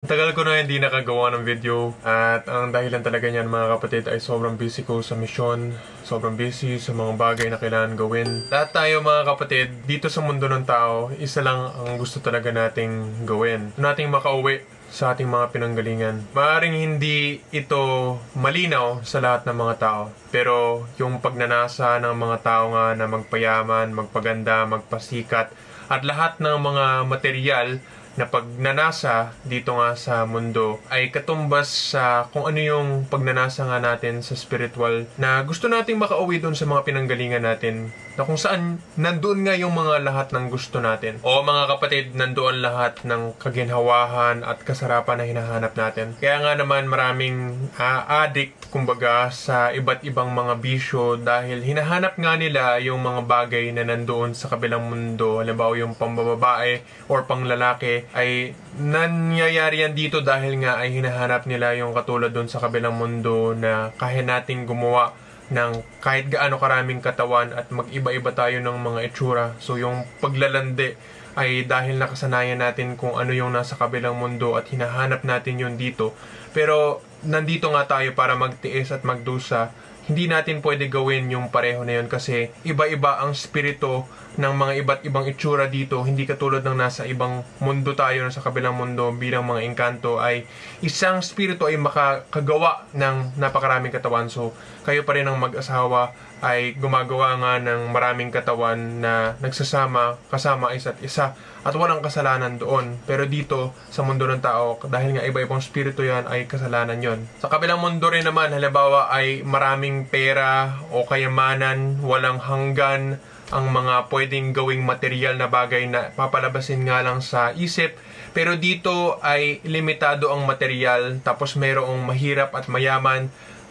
Tagal ko na hindi nakagawa ng video at ang dahilan talaga niyan mga kapatid ay sobrang busy ko sa misyon, sobrang busy sa mga bagay na kailangan gawin. Lahat tayo mga kapatid, dito sa mundo ng tao, isa lang ang gusto talaga nating gawin. Nating makauwi sa ating mga pinanggalingan. Maaring hindi ito malinaw sa lahat ng mga tao. Pero yung pagnanasa ng mga tao nga na magpayaman, magpaganda, magpasikat at lahat ng mga material na pagnanasa dito nga sa mundo ay katumbas sa kung ano yung pagnanasa nga natin sa spiritual na gusto nating makauwi doon sa mga pinanggalingan natin na kung saan nandoon nga yung mga lahat ng gusto natin. O mga kapatid, nandoon lahat ng kaginhawahan at kasarapan na hinahanap natin. Kaya nga naman maraming addict kumbaga sa iba't ibang mga bisyo dahil hinahanap nga nila yung mga bagay na nandoon sa kabilang mundo. Halimbawa yung pambababae or panglalaki ay nangyayari yan dito dahil nga ay hinahanap nila yung katulad doon sa kabilang mundo na kaya nating gumawa ng kahit gaano karaming katawan at mag-iba-iba tayo ng mga itsura. So yung paglalandi ay dahil nakasanayan natin kung ano yung nasa kabilang mundo at hinahanap natin yun dito. Pero nandito nga tayo para magtiis at magdusa. Hindi natin pwede gawin yung pareho na yun kasi iba-iba ang spirito ng mga iba't ibang itsura dito. Hindi katulad ng nasa ibang mundo tayo, nasa kabilang mundo bilang mga engkanto ay isang spirito ay makakagawa ng napakaraming katawan. So kayo pa rin ang mag-asawa ay gumagawa nga ng maraming katawan na nagsasama kasama isa't isa at walang kasalanan doon. Pero dito sa mundo ng tao, dahil nga iba-ibang spirito yan, ay kasalanan yon. Sa kabilang mundo rin naman, halimbawa ay maraming pera o kayamanan, walang hanggan ang mga pwedeng gawing material na bagay na papalabasin nga lang sa isip. Pero dito ay limitado ang material, tapos mayroong mahirap at mayaman.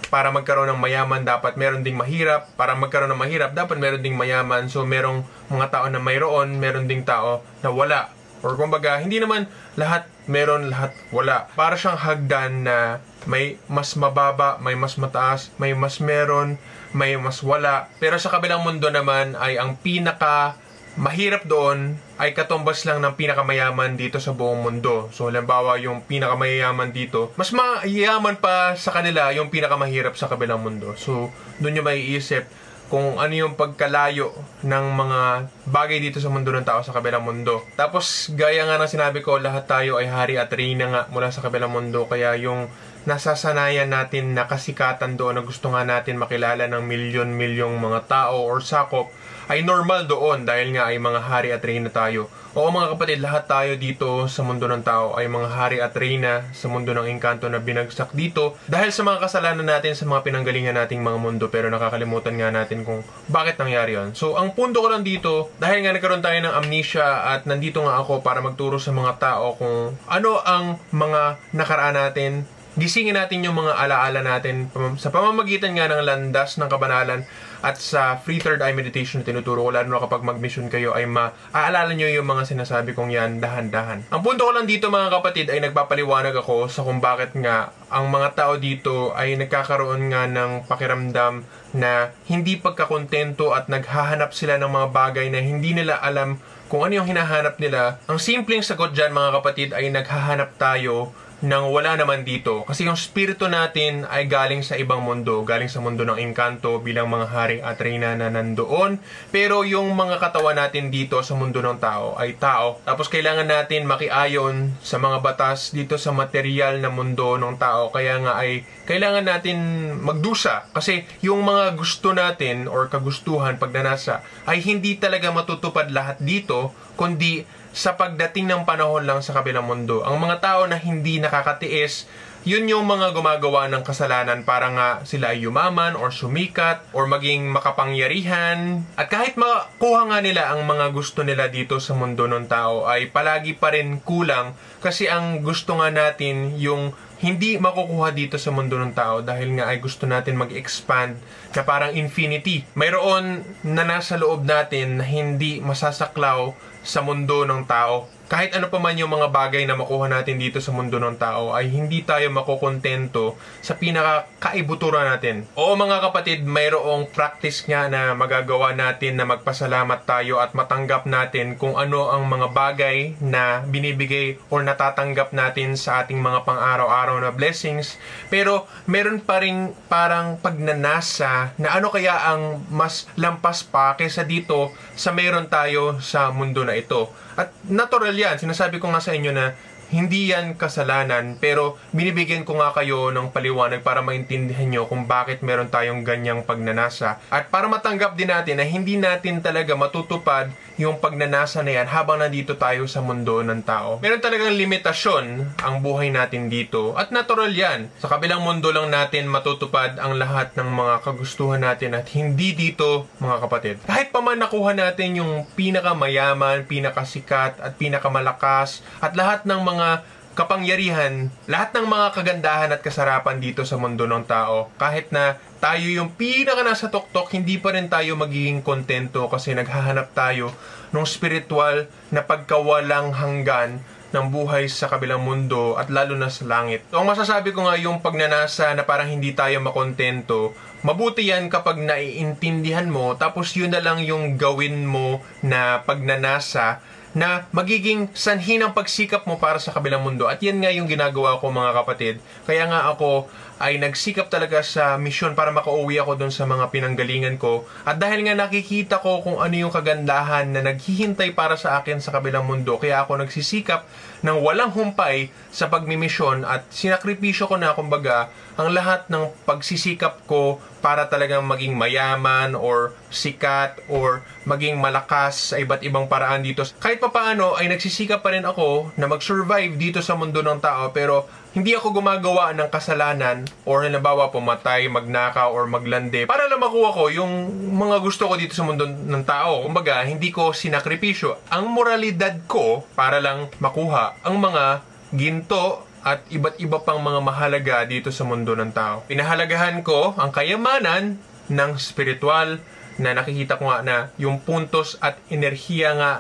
Para magkaroon ng mayaman, dapat meron ding mahirap. Para magkaroon ng mahirap, dapat meron ding mayaman. So, merong mga tao na mayroon, meron ding tao na wala. Or kumbaga, hindi naman lahat meron, lahat wala. Para siyang hagdan na may mas mababa, may mas mataas, may mas meron, may mas wala. Pero sa kabilang mundo naman ay ang pinaka mahirap doon ay katumbas lang ng pinakamayaman dito sa buong mundo. So, halimbawa, yung pinakamayaman dito, mas mayaman pa sa kanila yung pinakamahirap sa kabilang mundo. So, doon yung maiisip kung ano yung pagkalayo ng mga bagay dito sa mundo ng tao sa kabilang mundo. Tapos, gaya nga ng sinabi ko, lahat tayo ay hari at reyna nga mula sa kabilang mundo. Kaya yung nasasanayan natin na kasikatan doon na gusto nga natin makilala ng milyon-milyong mga tao or sakop ay normal doon dahil nga ay mga hari at reyna tayo. Oo mga kapatid, lahat tayo dito sa mundo ng tao ay mga hari at reyna sa mundo ng engkanto na binagsak dito dahil sa mga kasalanan natin sa mga pinanggalingan nating mga mundo, pero nakakalimutan nga natin kung bakit nangyari yon. So ang punto ko lang dito, dahil nga nagkaroon tayo ng amnesia at nandito nga ako para magturo sa mga tao kung ano ang mga nakaraan natin, gisingin natin yung mga alaala natin sa pamamagitan nga ng landas ng kabanalan at sa free third eye meditation na tinuturo ko, lalo na kapag mag-mission kayo ay maaalala nyo yung mga sinasabi kong yan dahan-dahan. Ang punto ko lang dito mga kapatid ay nagpapaliwanag ako sa kung bakit nga ang mga tao dito ay nagkakaroon nga ng pakiramdam na hindi pagkakontento at naghahanap sila ng mga bagay na hindi nila alam kung ano yung hinahanap nila. Ang simpleng sagot dyan mga kapatid ay naghahanap tayo nang wala naman dito. Kasi yung spirito natin ay galing sa ibang mundo, galing sa mundo ng engkanto bilang mga hari at reyna na nandoon. Pero yung mga katawan natin dito sa mundo ng tao ay tao. Tapos kailangan natin makiayon sa mga batas dito sa material na mundo ng tao. Kaya nga ay kailangan natin magdusa. Kasi yung mga gusto natin or kagustuhan pagnanasa ay hindi talaga matutupad lahat dito, kundi sa pagdating ng panahon lang sa kabilang mundo. Ang mga tao na hindi nakakatiis, yun yung mga gumagawa ng kasalanan para nga sila ay yumaman or sumikat or maging makapangyarihan. At kahit makuha nga nila ang mga gusto nila dito sa mundo ng tao ay palagi pa rin kulang kasi ang gusto nga natin yung hindi makukuha dito sa mundo ng tao dahil nga ay gusto natin mag-expand na parang infinity. Mayroon na nasa loob natin na hindi masasaklaw sa mundo ng tao. kahit ano pa man yung mga bagay na makuha natin dito sa mundo ng tao, ay hindi tayo makukontento sa pinakakaibuturan natin. Oo mga kapatid, mayroong practice nga na magagawa natin na magpasalamat tayo at matanggap natin kung ano ang mga bagay na binibigay o natatanggap natin sa ating mga pang-araw-araw na blessings. Pero meron pa rin parang pagnanasa na ano kaya ang mas lampas pa kaysa dito sa meron tayo sa mundo na ito. At natural yan, sinasabi ko nga sa inyo na hindi yan kasalanan, pero binibigyan ko nga kayo ng paliwanag para maintindihan nyo kung bakit meron tayong ganyang pagnanasa. At para matanggap din natin na hindi natin talaga matutupad yung pagnanasa na yan habang nandito tayo sa mundo ng tao. Meron talagang limitasyon ang buhay natin dito at natural yan. Sa kabilang mundo lang natin matutupad ang lahat ng mga kagustuhan natin at hindi dito mga kapatid. Kahit pa man nakuha natin yung pinakamayaman, pinakasikat at pinakamalakas at lahat ng mga kapangyarihan, lahat ng mga kagandahan at kasarapan dito sa mundo ng tao, kahit na tayo yung pinaka nasa tuktok, hindi pa rin tayo magiging kontento kasi naghahanap tayo ng spiritual na pagkawalang hanggan ng buhay sa kabilang mundo at lalo na sa langit. So, ang masasabi ko nga yung pagnanasa na parang hindi tayo makontento, mabuti yan kapag naiintindihan mo tapos yun na lang yung gawin mo na pagnanasa na magiging sanhi ng pagsikap mo para sa kabilang mundo. At yan nga yung ginagawa ko mga kapatid. Kaya nga ako ay nagsikap talaga sa misyon para makauwi ako dun sa mga pinanggalingan ko. At dahil nga nakikita ko kung ano yung kagandahan na naghihintay para sa akin sa kabilang mundo, kaya ako nagsisikap ng walang humpay sa pagmimisyon at sinakripisyo ko na kumbaga ang lahat ng pagsisikap ko para talagang maging mayaman or sikat or maging malakas sa iba't ibang paraan dito. Kahit papaano ay nagsisikap pa rin ako na mag-survive dito sa mundo ng tao pero hindi ako gumagawa ng kasalanan or halimbawa pumatay, magnakaw or maglande para lang makuha ko yung mga gusto ko dito sa mundo ng tao. Kumbaga, hindi ko sinakripisyo ang moralidad ko para lang makuha ang mga ginto at iba't iba pang mga mahalaga dito sa mundo ng tao. Pinahalagahan ko ang kayamanan ng spiritual na nakikita ko nga na yung puntos at enerhiya nga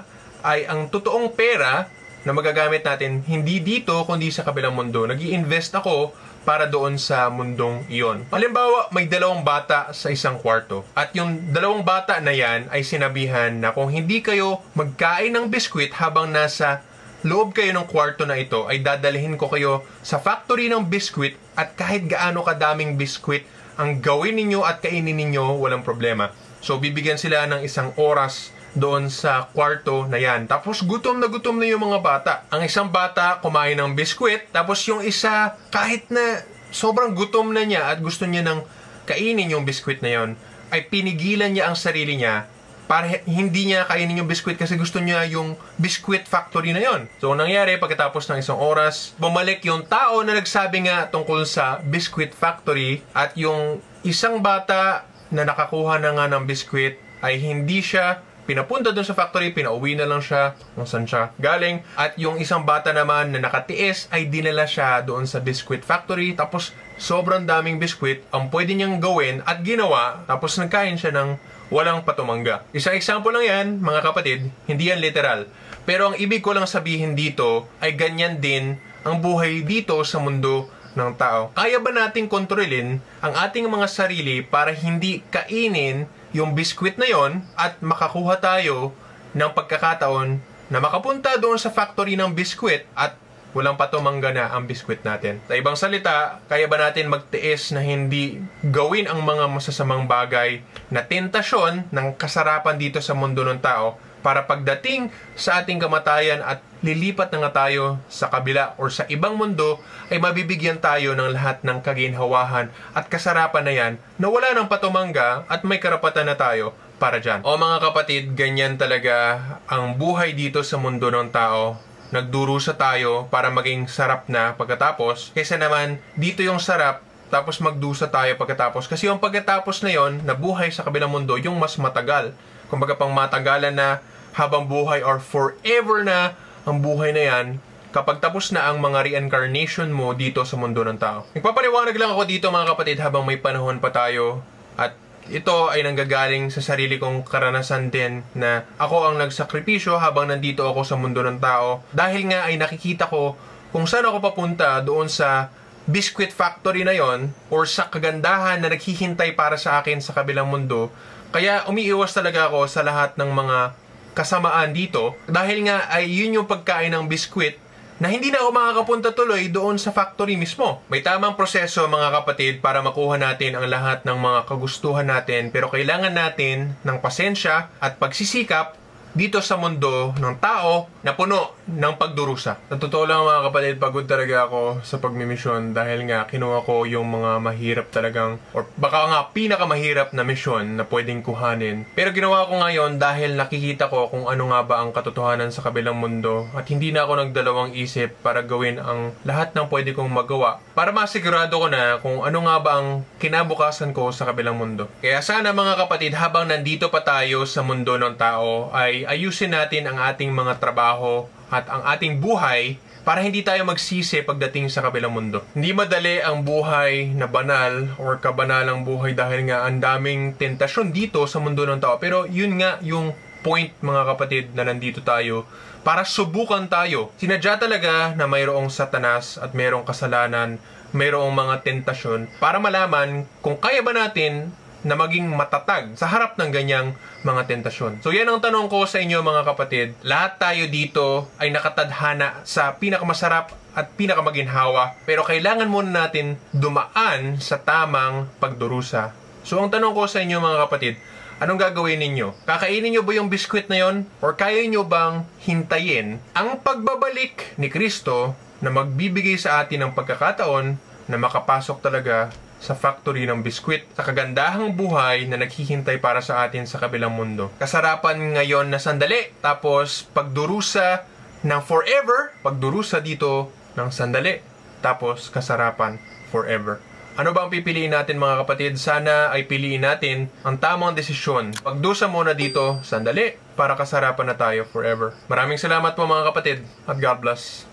ay ang totoong pera na magagamit natin hindi dito kundi sa kabilang mundo. Nag-i-invest ako para doon sa mundong iyon. Halimbawa, may 2 bata sa isang kwarto. At yung 2 bata na yan ay sinabihan na kung hindi kayo magkain ng biskwit habang nasa loob kayo ng kwarto na ito, ay dadalhin ko kayo sa factory ng biskwit at kahit gaano kadaming biskwit ang gawin ninyo at kainin ninyo, walang problema. So, bibigyan sila ng 1 oras doon sa kwarto na yan. Tapos, gutom na yung mga bata. Ang isang bata, kumain ng biskwit. Tapos, yung isa, kahit na sobrang gutom na niya at gusto niya ng kainin yung biskwit na yon, ay pinigilan niya ang sarili niya para hindi niya kainin yung biskwit kasi gusto niya yung biskwit factory na yon. So, nangyari, pagkatapos ng 1 oras, bumalik yung tao na nagsabi nga tungkol sa biskwit factory at yung isang bata na nakakuha na nga ng biskwit ay hindi siya pinapunta doon sa factory, pinauwi na lang siya kung saan siya galing. At yung isang bata naman na nakatiis ay dinala siya doon sa biscuit factory. Tapos sobrang daming biscuit ang pwede niyang gawin at ginawa. Tapos nagkain siya ng walang patumangga. Isang example lang yan, mga kapatid, hindi yan literal. Pero ang ibig ko lang sabihin dito ay ganyan din ang buhay dito sa mundo ng tao. Kaya ba nating kontrolin ang ating mga sarili para hindi kainin yung biskwit na yon at makakuha tayo ng pagkakataon na makapunta doon sa factory ng biskwit at walang patumangga na ang biskwit natin. Sa ibang salita, kaya ba natin magtiis na hindi gawin ang mga masasamang bagay na tentasyon ng kasarapan dito sa mundo ng tao para pagdating sa ating kamatayan at lilipat na nga tayo sa kabila or sa ibang mundo ay mabibigyan tayo ng lahat ng kaginhawahan at kasarapan na yan na wala ng patumangga at may karapatan na tayo para dyan. O mga kapatid, ganyan talaga ang buhay dito sa mundo ng tao. Nagdurusa tayo para maging sarap na pagkatapos kaysa naman dito yung sarap tapos magdusa tayo pagkatapos. Kasi yung pagkatapos na yon na buhay sa kabilang mundo, yung mas matagal. Kumbaga pang matagalan na habang buhay or forever na ang buhay na yan kapag tapos na ang mga reincarnation mo dito sa mundo ng tao. Nagpapaliwanag lang ako dito mga kapatid habang may panahon pa tayo at ito ay nanggagaling sa sarili kong karanasan din na ako ang nagsakripisyo habang nandito ako sa mundo ng tao. Dahil nga ay nakikita ko kung saan ako papunta doon sa biscuit factory na yon or sa kagandahan na naghihintay para sa akin sa kabilang mundo. Kaya umiiwas talaga ako sa lahat ng mga kasamaan dito dahil nga ay yun yung pagkain ng biscuit na hindi na ako makakapunta tuloy doon sa factory mismo. May tamang proseso mga kapatid para makuha natin ang lahat ng mga kagustuhan natin, pero kailangan natin ng pasensya at pagsisikap dito sa mundo ng tao na puno ng pagdurusa. Sa totoo lang mga kapatid, pagod talaga ako sa pagmimisyon dahil nga kinuha ko yung mga mahirap talagang or baka nga pinakamahirap na misyon na pwedeng kuhanin. Pero ginawa ko ngayon dahil nakikita ko kung ano nga ba ang katotohanan sa kabilang mundo at hindi na ako nagdalawang isip para gawin ang lahat ng pwede kong magawa para masigurado ko na kung ano nga ba ang kinabukasan ko sa kabilang mundo. Kaya sana mga kapatid, habang nandito pa tayo sa mundo ng tao ay ayusin natin ang ating mga trabaho at ang ating buhay para hindi tayo magsisi pagdating sa kabilang mundo. Hindi madali ang buhay na banal or kabanalang buhay dahil nga ang daming tentasyon dito sa mundo ng tao. Pero yun nga yung point mga kapatid na nandito tayo para subukan tayo. Sinadya talaga na mayroong satanas at mayroong kasalanan, mayroong mga tentasyon para malaman kung kaya ba natin na maging matatag sa harap ng ganyang mga tentasyon. So yan ang tanong ko sa inyo mga kapatid. Lahat tayo dito ay nakatadhana sa pinakamasarap at pinakamaginhawa, pero kailangan muna natin dumaan sa tamang pagdurusa. So ang tanong ko sa inyo mga kapatid, anong gagawin ninyo? Kakainin nyo ba yung biskwit na yon? Or kaya nyo bang hintayin ang pagbabalik ni Kristo na magbibigay sa atin ng pagkakataon na makapasok talaga sa factory ng biskwit, sa kagandahang buhay na naghihintay para sa atin sa kabilang mundo. Kasarapan ngayon na sandali, tapos pagdurusa ng forever, pagdurusa dito ng sandali, tapos kasarapan forever. Ano ba ang pipiliin natin mga kapatid? Sana ay piliin natin ang tamang desisyon. Pagdusa muna dito, sandali, para kasarapan na tayo forever. Maraming salamat po mga kapatid, at God bless.